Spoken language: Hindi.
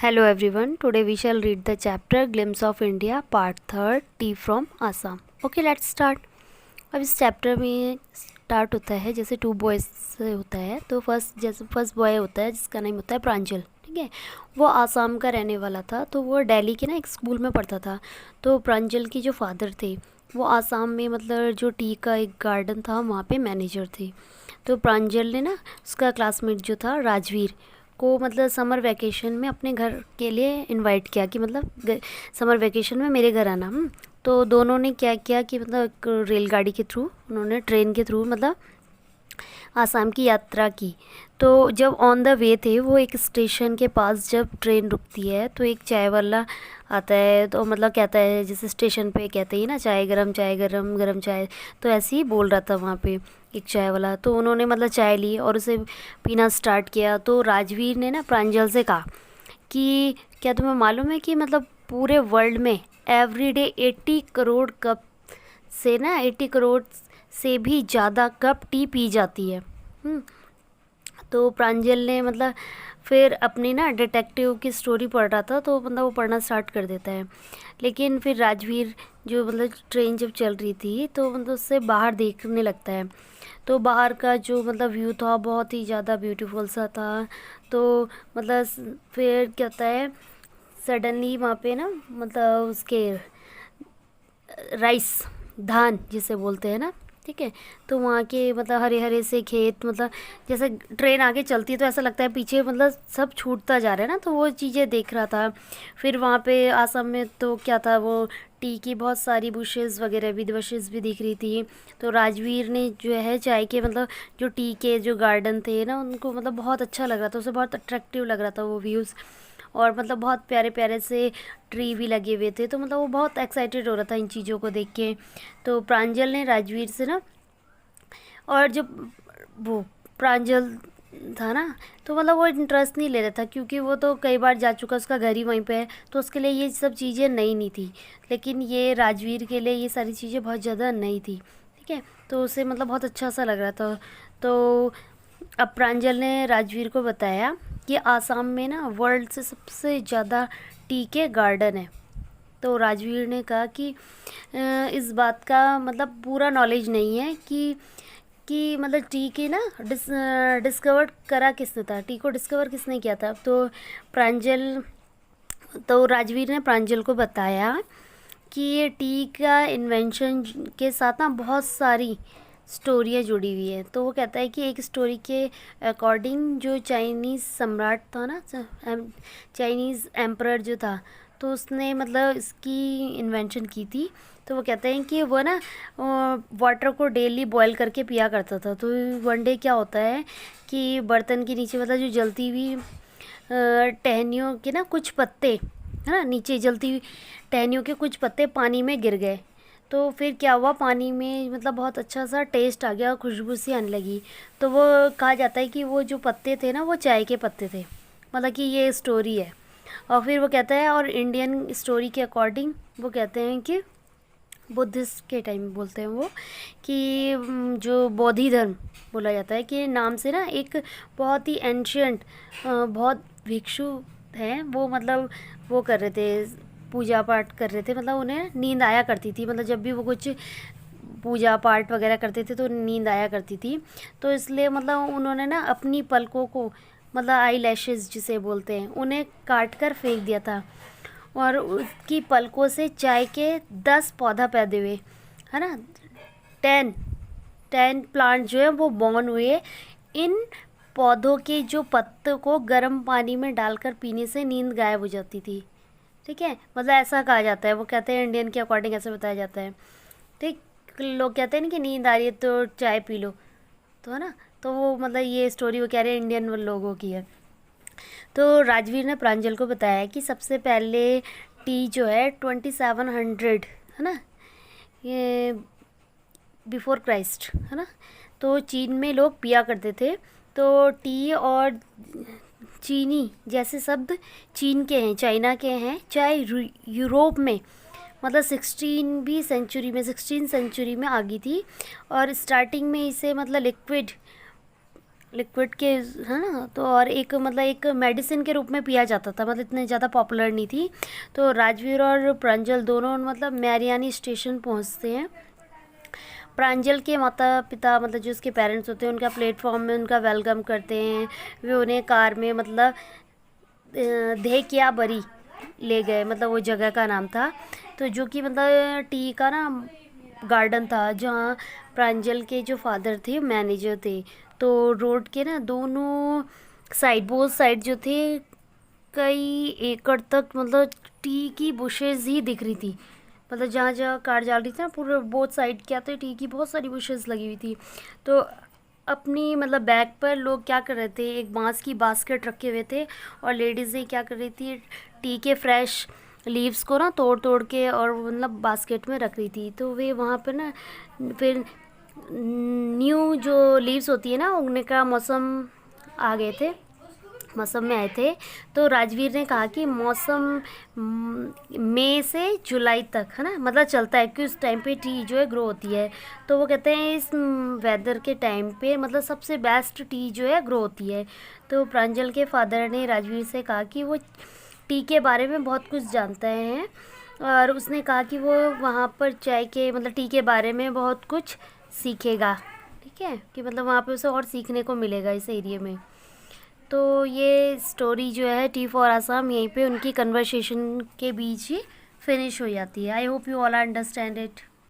Hello everyone, today we shall read the chapter Glimpse of India part 3rd Tea from Assam. Okay, let's start. अब इस चैप्टर में स्टार्ट होता है जैसे टू बॉयज़ से होता है। तो फर्स्ट बॉय होता है जिसका नाम होता है प्रांजल। ठीक है, वो आसाम का रहने वाला था। तो वो दिल्ली के ना एक स्कूल में पढ़ता था। तो प्रांजल के जो फादर थे वो आसाम में मतलब जो टी का एक गार्डन था वहाँ पे मैनेजर थे। तो प्रांजल ने ना उसका क्लासमेट जो था राजवीर को मतलब समर वैकेशन में अपने घर के लिए इनवाइट किया कि मतलब समर वैकेशन में मेरे घर आना। तो दोनों ने क्या किया कि मतलब एक रेलगाड़ी के थ्रू उन्होंने ट्रेन के थ्रू मतलब आसाम की यात्रा की। तो जब ऑन द वे थे वो एक स्टेशन के पास जब ट्रेन रुकती है तो एक चाय वाला आता है। तो मतलब कहता है जैसे स्टेशन पे कहते ही ना चाय गरम गरम चाय। तो ऐसे ही बोल रहा था वहाँ पे एक चाय वाला। तो उन्होंने मतलब चाय ली और उसे पीना स्टार्ट किया। तो राजवीर ने ना प्रांजल से कहा कि क्या तुम्हें मालूम है कि मतलब पूरे वर्ल्ड में एवरीडे 80 करोड़ कप से ना 80 करोड़ से भी ज़्यादा कप टी पी जाती है। तो प्रांजल ने मतलब फिर अपनी ना डिटेक्टिव की स्टोरी पढ़ रहा था। तो मतलब वो पढ़ना स्टार्ट कर देता है। लेकिन फिर राजवीर जो मतलब ट्रेन जब चल रही थी तो मतलब उससे बाहर देखने लगता है। तो बाहर का जो मतलब व्यू था बहुत ही ज़्यादा ब्यूटीफुल सा था। तो मतलब फिर क्या होता है सडनली वहाँ पे ना मतलब उसके राइस धान जिसे बोलते हैं ना। ठीक है, तो वहाँ के मतलब हरे हरे से खेत मतलब जैसे ट्रेन आगे चलती है तो ऐसा लगता है पीछे मतलब सब छूटता जा रहा है ना। तो वो चीज़ें देख रहा था। फिर वहाँ पे आसाम में तो क्या था वो टी की बहुत सारी बुशेस वगैरह भी बुशेस भी दिख रही थी। तो राजवीर ने जो है चाय के मतलब जो टी के जो गार्डन थे ना उनको मतलब बहुत अच्छा लग रहा था। उसे बहुत अट्रैक्टिव लग रहा था वो व्यूज़। और मतलब बहुत प्यारे प्यारे से ट्री भी लगे हुए थे। तो मतलब वो बहुत एक्साइटेड हो रहा था इन चीज़ों को देख के। तो प्रांजल ने राजवीर से ना और जब वो प्रांजल था ना तो मतलब वो इंटरेस्ट नहीं ले रहा था क्योंकि वो तो कई बार जा चुका, उसका घर ही वहीं पे है। तो उसके लिए ये सब चीज़ें नई नहीं थी। लेकिन ये राजवीर के लिए ये सारी चीज़ें बहुत ज़्यादा नई थी। ठीक है, तो उसे मतलब बहुत अच्छा सा लग रहा था। तो अब प्रांजल ने राजवीर को बताया कि आसाम में ना वर्ल्ड से सबसे ज़्यादा टी के गार्डन है। तो राजवीर ने कहा कि इस बात का मतलब पूरा नॉलेज नहीं है कि मतलब टी के ना डिस्कवर करा किसने था, टी को डिस्कवर किसने किया था। तो राजवीर ने प्रांजल को बताया कि ये टी का इन्वेंशन के साथ ना बहुत सारी स्टोरियाँ जुड़ी हुई है। तो वो कहता है कि एक स्टोरी के अकॉर्डिंग जो चाइनीज़ सम्राट था ना, चाइनीज़ एम्परर जो था, तो उसने मतलब इसकी इन्वेंशन की थी। तो वो कहते हैं कि वो ना वाटर को डेली बॉईल करके पिया करता था। तो वन डे क्या होता है कि बर्तन के नीचे मतलब जो जलती हुई टहनियों के ना कुछ पत्ते है ना, नीचे जलती हुई टहनियों के कुछ पत्ते पानी में गिर गए। तो फिर क्या हुआ, पानी में मतलब बहुत अच्छा सा टेस्ट आ गया, खुशबू सी आने लगी। तो वो कहा जाता है कि वो जो पत्ते थे ना वो चाय के पत्ते थे। मतलब कि ये स्टोरी है। और फिर वो कहता है और इंडियन स्टोरी के अकॉर्डिंग वो कहते हैं कि बुद्धिस्ट के टाइम बोलते हैं वो कि जो बौद्धि धर्म बोला जाता है कि नाम से ना एक बहुत ही एंशियंट बहुत भिक्षु हैं वो मतलब वो कर रहे थे, पूजा पाठ कर रहे थे। मतलब उन्हें नींद आया करती थी, मतलब जब भी वो कुछ पूजा पाठ वगैरह करते थे तो नींद आया करती थी। तो इसलिए मतलब उन्होंने ना अपनी पलकों को मतलब आई लैशेज़ जिसे बोलते हैं उन्हें काट कर फेंक दिया था। और उसकी पलकों से चाय के 10 पौधा पैदा हुए है ना, 10 10 प्लांट जो है वो बॉर्न हुए। इन पौधों के जो पत्तों को गर्म पानी में डालकर पीने से नींद गायब हो जाती थी। ठीक है, मतलब ऐसा कहा जाता है, वो कहते हैं इंडियन के अकॉर्डिंग ऐसा बताया जाता है। ठीक, लोग कहते हैं ना कि नींद आ रही है तो चाय पी लो, तो है ना। तो वो मतलब ये स्टोरी वो कह रहे हैं इंडियन लोगों की है। तो राजवीर ने प्रांजल को बताया कि सबसे पहले टी जो है 2700 है ना, ये बिफोर क्राइस्ट है ना, तो चीन में लोग पिया करते थे। तो टी और चीनी जैसे शब्द चीन के हैं, चाइना के हैं, चाहे यूरोप में मतलब 16 सेंचुरी में आ गई थी। और स्टार्टिंग में इसे मतलब लिक्विड लिक्विड के, है ना। तो और एक मतलब एक मेडिसिन के रूप में पिया जाता था, मतलब इतने ज़्यादा पॉपुलर नहीं थी। तो राजवीर और प्रांजल दोनों मतलब मैरियानी स्टेशन पहुंचते हैं। प्रांजल के माता पिता मतलब जो उसके पेरेंट्स होते हैं, उनका प्लेटफॉर्म में उनका वेलकम करते हैं। वे उन्हें कार में मतलब धेकियाबरी ले गए, मतलब वो जगह का नाम था। तो जो कि मतलब टी का ना गार्डन था, जहाँ प्रांजल के जो फादर थे मैनेजर थे। तो रोड के ना दोनों साइड, बोथ साइड जो थे, कई एकड़ तक मतलब टी की बुशेस ही दिख रही थी। मतलब जहाँ जहाँ कार जा रही थी ना, पूरे बोथ साइड क्या तो टी की बहुत सारी बुशेस लगी हुई थी। तो अपनी मतलब बैग पर लोग क्या कर रहे थे, एक बांस की बास्केट रखे हुए थे, और लेडीज़ें क्या कर रही थी, टी के फ्रेश लीव्स को ना तोड़ तोड़ के और मतलब बास्केट में रख रही थी। तो वे वहाँ पर ना फिर न्यू जो लीव्स होती है ना, उगने का मौसम आ गए थे, मौसम में आए थे। तो राजवीर ने कहा कि मौसम मई से जुलाई तक, है ना, मतलब चलता है कि उस टाइम पे टी जो है ग्रो होती है। तो वो कहते हैं इस वेदर के टाइम पे मतलब सबसे बेस्ट टी जो है ग्रो होती है। तो प्रांजल के फादर ने राजवीर से कहा कि वो टी के बारे में बहुत कुछ जानते हैं, और उसने कहा कि वो वहाँ पर चाय के मतलब टी के बारे में बहुत कुछ सीखेगा। ठीक है, कि मतलब वहाँ पे उसे और सीखने को मिलेगा इस एरिया में। तो ये स्टोरी जो है टी फॉर आसाम यहीं पे उनकी कन्वर्सेशन के बीच ही फिनिश हो जाती है। I hope you all understand it.